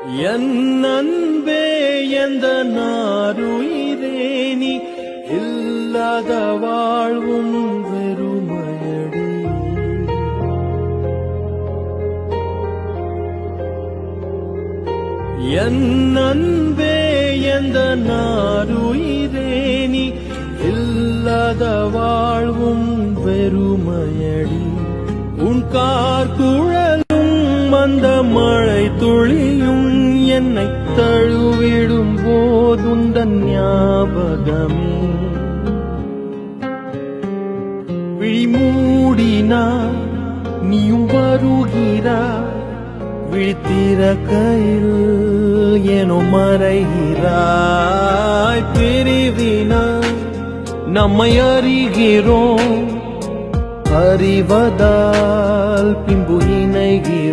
என் அன்பே எந்த நாருயிரே நீ இல்லாத வாழ்வும் வெறுமையடி. என் அன்பே எந்த நாருயிரே நீ இல்லாத வாழ்வும் வெறுமையடி. உன் கார்குழலும் அந்த மழை துளியும் என்னை தழுவிடும் போதுந்தன் ஞாபகமே. விழிமூடினா நீயும் வருகிறாய், விழித்திறக்கையில் ஏனோ மறைகிறாய். பிரிவினாய் நம்மை அறிகிறோம், அறிவதால் பின்பு இணைகிறோம்.